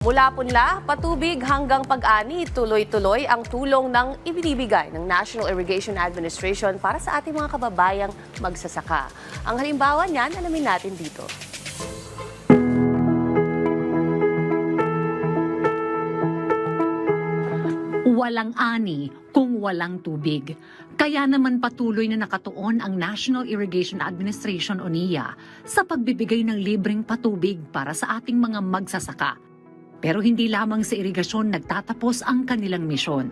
Mula punla, patubig hanggang pag-ani, tuloy-tuloy ang tulong ng ibinibigay ng National Irrigation Administration para sa ating mga kababayang magsasaka. Ang halimbawa niyan, alamin natin dito. Walang ani kung walang tubig. Kaya naman patuloy na nakatuon ang National Irrigation Administration o NIA sa pagbibigay ng libreng patubig para sa ating mga magsasaka. Pero hindi lamang sa irigasyon nagtatapos ang kanilang misyon.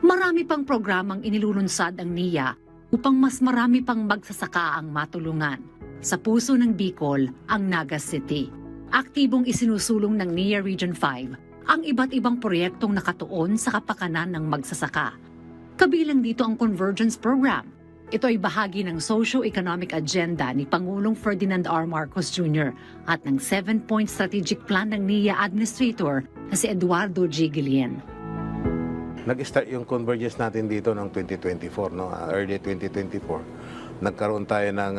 Marami pang programang inilulunsad ang NIA upang mas marami pang magsasaka ang matulungan. Sa puso ng Bicol, ang Naga City. Aktibong isinusulong ng NIA Region 5 ang iba't ibang proyektong nakatuon sa kapakanan ng magsasaka. Kabilang dito ang Convergence Program. Ito ay bahagi ng socio-economic agenda ni Pangulong Ferdinand R. Marcos Jr. at ng 7-point strategic plan ng NIA Administrator na si Eduardo G. Guillen. Nag-start yung convergence natin dito noong 2024, no? Early 2024. Nagkaroon tayo ng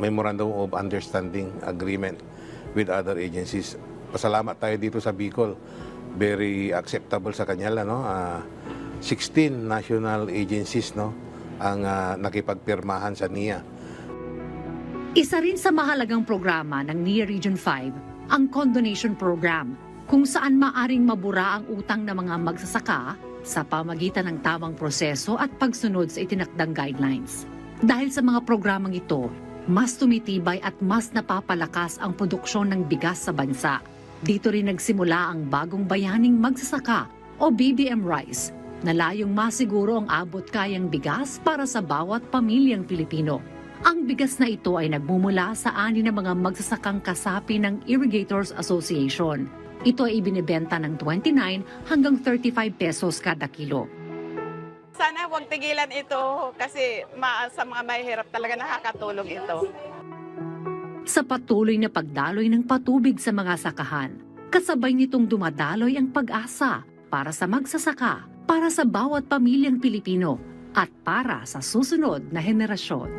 Memorandum of Understanding Agreement with other agencies. Pasalamat tayo dito sa Bicol. Very acceptable sa kanya, no? 16 national agencies, no, ang nakipagpirmahan sa NIA. Isa rin sa mahalagang programa ng NIA Region 5 ang Condonation Program, kung saan maaring mabura ang utang ng mga magsasaka sa pamagitan ng tamang proseso at pagsunod sa itinakdang guidelines. Dahil sa mga programang ito, mas tumitibay at mas napapalakas ang produksyon ng bigas sa bansa. Dito rin nagsimula ang Bagong Bayaning Magsasaka o BBM Rice, na layong masiguro ang abot kayang bigas para sa bawat pamilyang Pilipino. Ang bigas na ito ay nagmumula sa ani ng mga magsasakang kasapi ng Irrigators Association. Ito ay ibinebenta ng 29 hanggang 35 pesos kada kilo. Sana huwag tigilan ito kasi sa mga mahihirap talaga nakakatulong ito. Sa patuloy na pagdaloy ng patubig sa mga sakahan, kasabay nitong dumadaloy ang pag-asa para sa magsasaka, para sa bawat pamilyang Pilipino at para sa susunod na henerasyon.